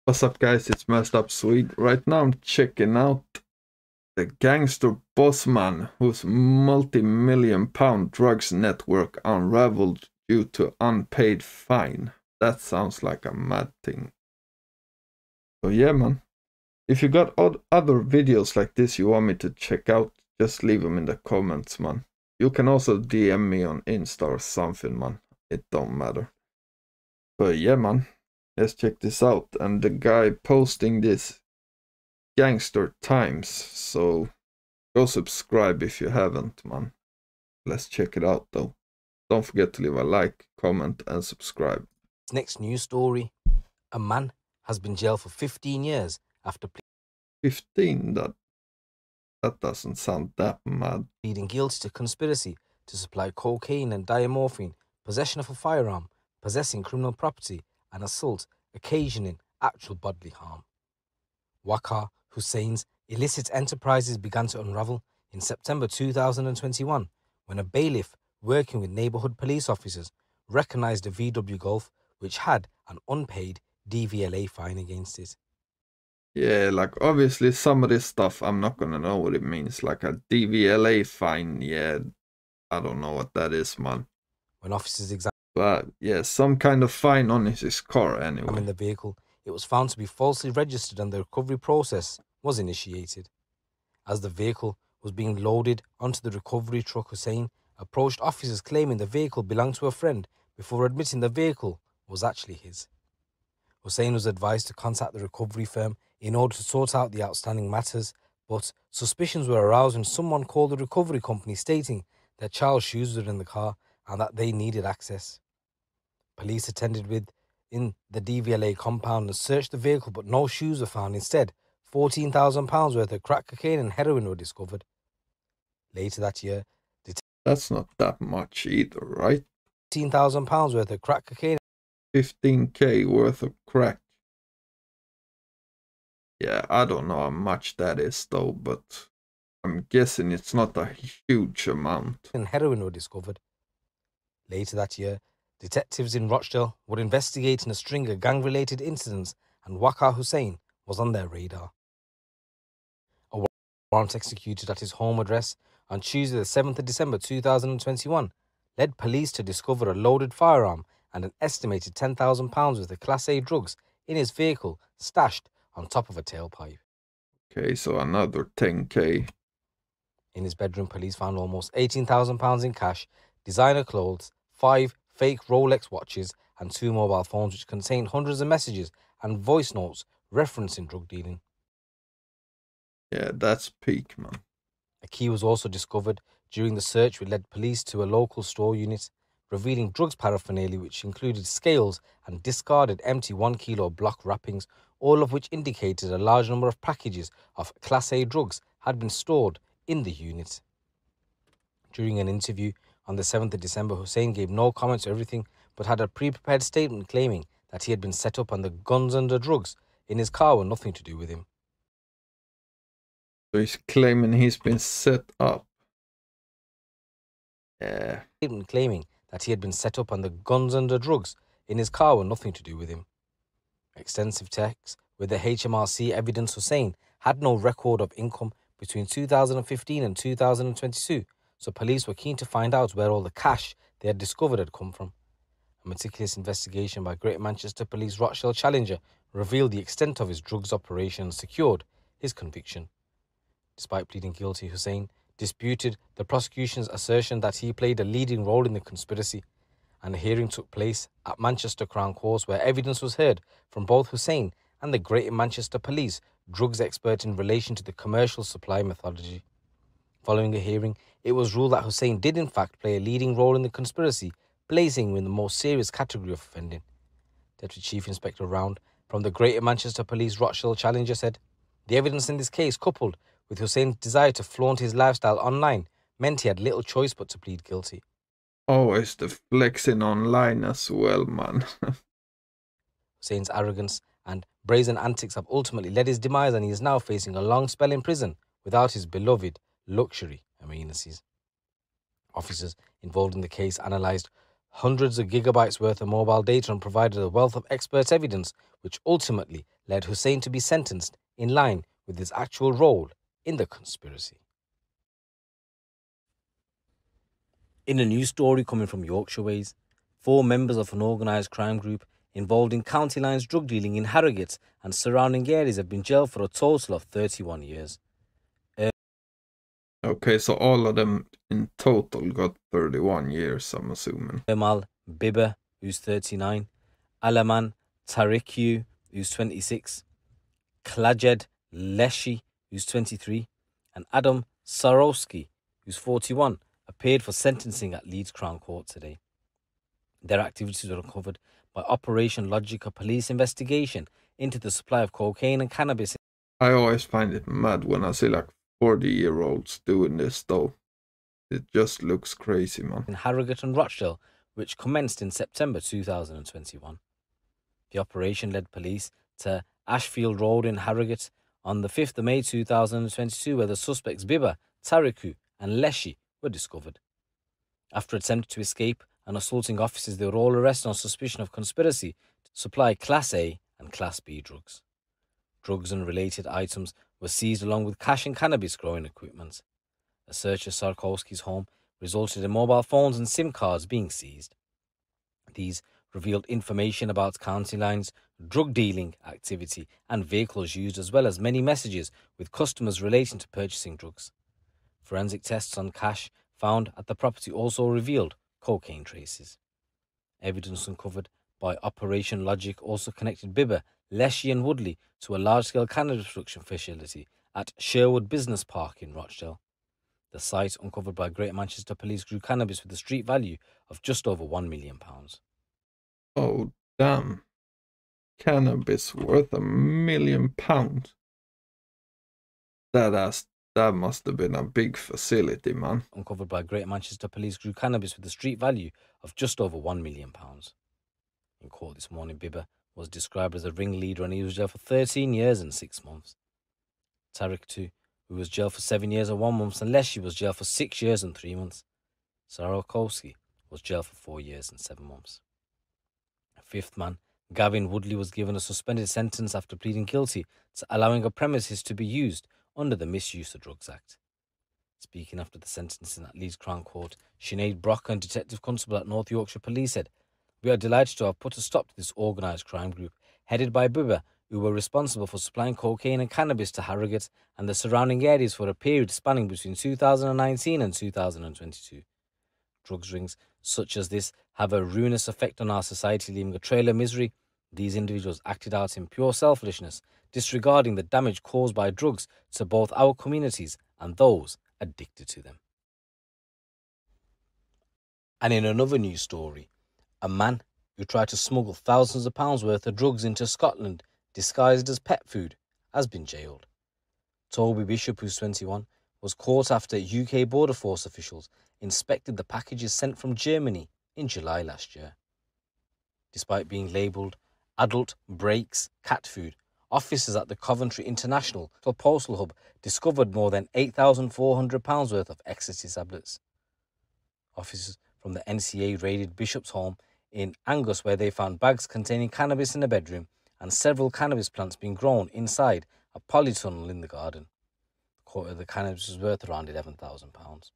What's up, guys? It's Messed Up Sweet. Right now I'm checking out the Gangster Bossman, whose multi-million-pound drugs network unraveled due to unpaid fine. That sounds like a mad thing. So yeah, man. If you got other videos like this you want me to check out, just leave them in the comments, man. You can also DM me on Insta or something, man. It don't matter. But yeah, man. Let's check this out. And the guy posting this, Gangster Times, so go subscribe if you haven't, man. Let's check it out though. Don't forget to leave a like, comment and subscribe. Next news story: a man has been jailed for 15 years after 15? That doesn't sound that mad. pleading guilty to conspiracy to supply cocaine and diamorphine, possession of a firearm, possessing criminal property and assault occasioning actual bodily harm. Waqar Hussein's illicit enterprises began to unravel in September 2021 when a bailiff working with neighbourhood police officers recognised a VW Golf which had an unpaid DVLA fine against it. Yeah, like obviously some of this stuff I'm not gonna know what it means. Like a DVLA fine, yeah, I don't know what that is, man. When officers examined But yeah, some kind of fine on his car anyway. the vehicle, it was found to be falsely registered and the recovery process was initiated. As the vehicle was being loaded onto the recovery truck, Hussein approached officers claiming the vehicle belonged to a friend before admitting the vehicle was actually his. Hussein was advised to contact the recovery firm in order to sort out the outstanding matters, but suspicions were aroused when someone called the recovery company stating their child's shoes were in the car and that they needed access. Police attended within the DVLA compound and searched the vehicle, but no shoes were found. Instead, £14,000 worth of crack cocaine and heroin were discovered. Later that year, That's not that much either, right? £15,000 worth of crack cocaine 15k worth of crack. Yeah, I don't know how much that is though, but I'm guessing it's not a huge amount. and heroin were discovered. Later that year, detectives in Rochdale were investigating a string of gang-related incidents and Waqar Hussein was on their radar. A warrant executed at his home address on Tuesday the 7th of December 2021 led police to discover a loaded firearm and an estimated £10,000 worth of Class A drugs in his vehicle stashed on top of a tailpipe. Okay, so another 10k. In his bedroom, police found almost £18,000 in cash, designer clothes, 5 fake Rolex watches, and 2 mobile phones which contained hundreds of messages and voice notes referencing drug dealing. Yeah, that's peak, man. A key was also discovered during the search which led police to a local store unit, revealing drugs paraphernalia which included scales and discarded empty 1 kilo block wrappings, all of which indicated a large number of packages of Class A drugs had been stored in the unit. During an interview on the 7th of December, Hussein gave no comment to everything but had a pre-prepared statement claiming that he had been set up and the guns and the drugs in his car were nothing to do with him. So he's claiming he's been set up. Yeah. Statement claiming that he had been set up and the guns and the drugs in his car were nothing to do with him. Extensive checks with the HMRC evidence Hussein had no record of income between 2015 and 2022, so police were keen to find out where all the cash they had discovered had come from. A meticulous investigation by Greater Manchester Police Rochdale Challenger revealed the extent of his drugs operation and secured his conviction. Despite pleading guilty, Hussein disputed the prosecution's assertion that he played a leading role in the conspiracy, and a hearing took place at Manchester Crown Court where evidence was heard from both Hussein and the Greater Manchester Police drugs expert in relation to the commercial supply methodology. Following a hearing, it was ruled that Hussein did in fact play a leading role in the conspiracy, placing him in the most serious category of offending. Deputy Chief Inspector Round from the Greater Manchester Police Rochdale Challenger said, "The evidence in this case, coupled with Hussein's desire to flaunt his lifestyle online, meant he had little choice but to plead guilty." Always the flexing online as well, man. Hussein's arrogance and brazen antics have ultimately led his demise and he is now facing a long spell in prison without his beloved luxury amenities. Officers involved in the case analysed hundreds of gigabytes worth of mobile data and provided a wealth of expert evidence which ultimately led Hussein to be sentenced in line with his actual role in the conspiracy. In a news story coming from Yorkshire ways, 4 members of an organised crime group involved in county lines drug dealing in Harrogate and surrounding areas have been jailed for a total of 31 years. Okay, so all of them in total got 31 years, I'm assuming. Jamal Biber, who's 39, Alaman Tarikiu, who's 26, Klajed Leshi, who's 23, and Adam Sarowski, who's 41, appeared for sentencing at Leeds Crown Court today. Their activities were uncovered by Operation Logica police investigation into the supply of cocaine and cannabis. I always find it mad when I see like 40-year-olds doing this though. It just looks crazy, man. In Harrogate and Rochdale, which commenced in September 2021. The operation led police to Ashfield Road in Harrogate on the 5th of May 2022, where the suspects Biba, Tariku and Leshi were discovered. After attempting to escape and assaulting officers, they were all arrested on suspicion of conspiracy to supply Class A and Class B drugs. Drugs and related items were seized along with cash and cannabis growing equipment. A search of Sarkowski's home resulted in mobile phones and SIM cards being seized. These revealed information about county lines, drug dealing activity, and vehicles used, as well as many messages with customers relating to purchasing drugs. Forensic tests on cash found at the property also revealed cocaine traces. Evidence uncovered by Operation Logic also connected Bibber, Leshi and Woodley to a large-scale cannabis production facility at Sherwood Business Park in Rochdale. The site, uncovered by Greater Manchester Police, grew cannabis with a street value of just over £1 million. Oh, damn. Cannabis worth £1 million. That must have been a big facility, man. Uncovered by Greater Manchester Police, grew cannabis with a street value of just over £1 million. In court this morning, Bibber was described as a ringleader and he was jailed for 13 years and 6 months. Tariq too, who was jailed for 7 years and 1 month, and Leshi was jailed for 6 years and 3 months. Sarokowski was jailed for 4 years and 7 months. A 5th man, Gavin Woodley, was given a suspended sentence after pleading guilty to allowing a premises to be used under the Misuse of Drugs Act. Speaking after the sentencing at Leeds Crown Court, Sinead Brock and Detective Constable at North Yorkshire Police said, "We are delighted to have put a stop to this organised crime group, headed by Bibber, who were responsible for supplying cocaine and cannabis to Harrogate and the surrounding areas for a period spanning between 2019 and 2022. Drugs rings such as this have a ruinous effect on our society, leaving a trail of misery. These individuals acted out in pure selfishness, disregarding the damage caused by drugs to both our communities and those addicted to them." And in another news story, a man who tried to smuggle thousands of pounds worth of drugs into Scotland disguised as pet food has been jailed. Toby Bishop, who's 21, was caught after UK Border Force officials inspected the packages sent from Germany in July last year. Despite being labelled adult breaks cat food, officers at the Coventry International Postal Hub discovered more than £8,400 worth of ecstasy tablets. Officers from the NCA raided Bishop's home in Angus, where they found bags containing cannabis in a bedroom and several cannabis plants being grown inside a polytunnel in the garden. The cannabis was worth around £11,000.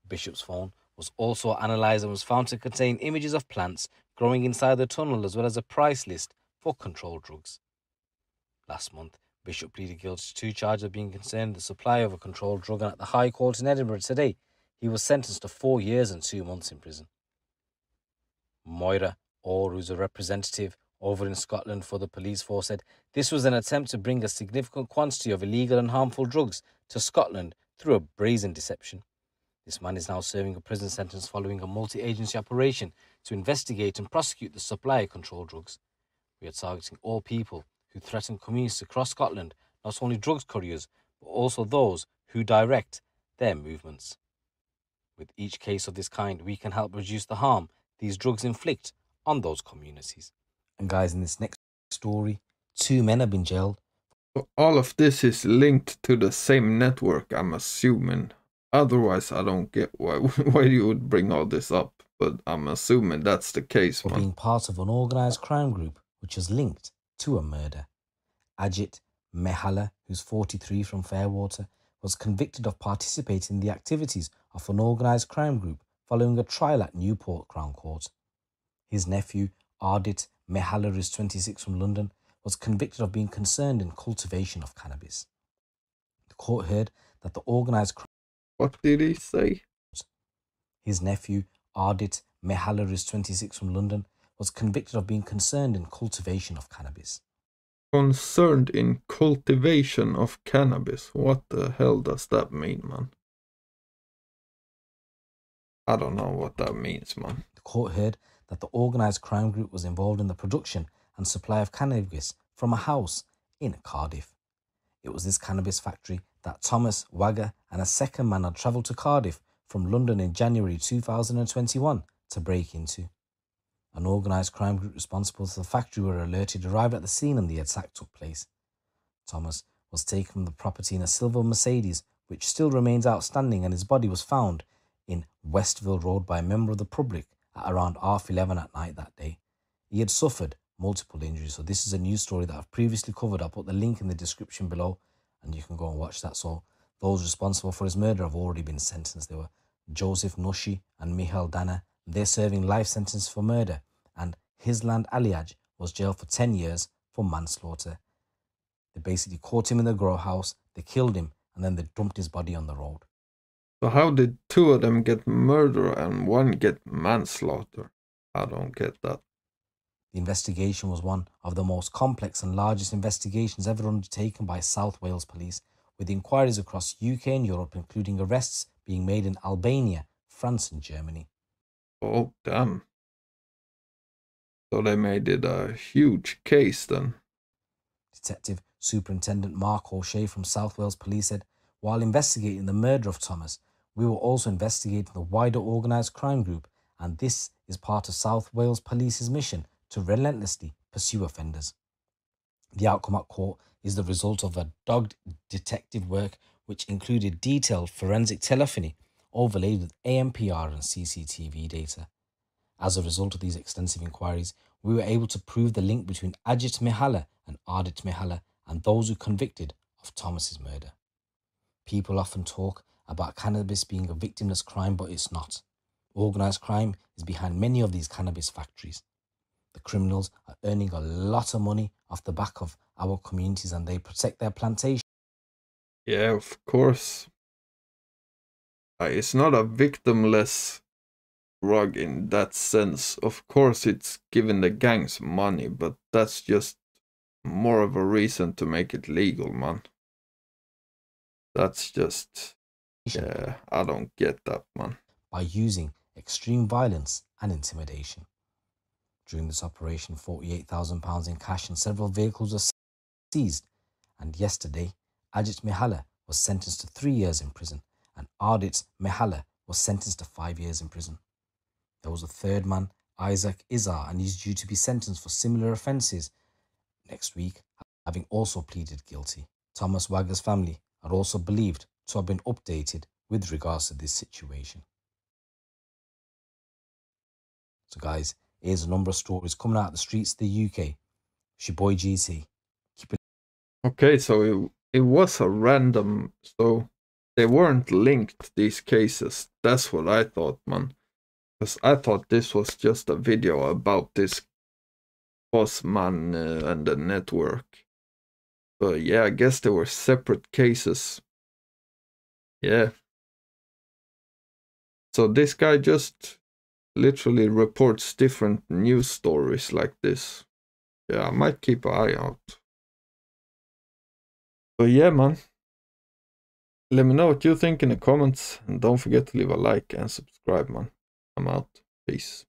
Bishop's phone was also analysed and was found to contain images of plants growing inside the tunnel, as well as a price list for controlled drugs. Last month, Bishop pleaded guilty to 2 charges of being concerned with the supply of a controlled drug, and at the High Court in Edinburgh today, he was sentenced to 4 years and 2 months in prison. Moira Orr, who's a representative over in Scotland for the police force, said this was an attempt to bring a significant quantity of illegal and harmful drugs to Scotland through a brazen deception. This man is now serving a prison sentence following a multi-agency operation to investigate and prosecute the supply of controlled drugs. We are targeting all people who threaten communities across Scotland, not only drugs couriers, but also those who direct their movements. With each case of this kind, we can help reduce the harm these drugs inflict on those communities. And guys, in this next story, 2 men have been jailed. All of this is linked to the same network, I'm assuming. Otherwise, I don't get why you would bring all this up, but I'm assuming that's the case, For man. being part of an organised crime group which is linked to a murder. Ajit Mehala, who's 43 from Fairwater, was convicted of participating in the activities of an organised crime group following a trial at Newport Crown Court. His nephew, Ardit Mehala, who's 26 from London, was convicted of being concerned in cultivation of cannabis. The court heard that the organised crime... What did he say? His nephew, Ardit Mehala, who's 26 from London, was convicted of being concerned in cultivation of cannabis. Concerned in cultivation of cannabis? What the hell does that mean, man? I don't know what that means, man. The court heard that the organised crime group was involved in the production and supply of cannabis from a house in Cardiff. It was this cannabis factory that Thomas Wagger and a second man had travelled to Cardiff from London in January 2021 to break into. An organised crime group responsible for the factory were alerted, arrived at the scene, and the attack took place. Thomas was taken from the property in a silver Mercedes, which still remains outstanding, and his body was found in Westville Road by a member of the public at around 11:30 at night that day. He had suffered multiple injuries. So this is a news story that I've previously covered. I'll put the link in the description below and you can go and watch that. So those responsible for his murder have already been sentenced. They were Joseph Nushi and Michael Dana. They're serving life sentence for murder. And Hisland Aliaj was jailed for 10 years for manslaughter. They basically caught him in the grow house, they killed him, and then they dumped his body on the road. So how did two of them get murder and one get manslaughter? I don't get that. The investigation was one of the most complex and largest investigations ever undertaken by South Wales Police, with inquiries across UK and Europe, including arrests being made in Albania, France and Germany. Oh, damn. So they made it a huge case then. Detective Superintendent Mark O'Shea from South Wales Police said, while investigating the murder of Thomas, we were also investigating the wider organised crime group, and this is part of South Wales Police's mission to relentlessly pursue offenders. The outcome at court is the result of a dogged detective work which included detailed forensic telephony overlaid with AMPR and CCTV data. As a result of these extensive inquiries, we were able to prove the link between Ajit Mehala and Ardit Mehala and those who convicted of Thomas's murder. People often talk about cannabis being a victimless crime, but it's not. Organised crime is behind many of these cannabis factories. The criminals are earning a lot of money off the back of our communities and they protect their plantation. Yeah, of course. It's not a victimless drug in that sense. Of course, it's giving the gangs money, but that's just more of a reason to make it legal, man. That's just... yeah, I don't get that, man. By using extreme violence and intimidation. During this operation, £48,000 in cash and several vehicles were seized. And yesterday, Ajit Mehala was sentenced to 3 years in prison and Ardit Mehala was sentenced to 5 years in prison. There was a third man, Isaac Izar, and he's due to be sentenced for similar offences next week, having also pleaded guilty. Thomas Wagger's family are also believed to have been updated with regards to this situation. So guys, here's a number of stories coming out of the streets of the UK. It's your boy GC. Okay, so it was a random, so they weren't linked, these cases. That's what I thought, man. Because I thought this was just a video about this Bossman and the network. But yeah, I guess they were separate cases. Yeah. So this guy just literally reports different news stories like this. Yeah, I might keep an eye out. But yeah, man. Let me know what you think in the comments. And don't forget to leave a like and subscribe, man. I'm out. Peace.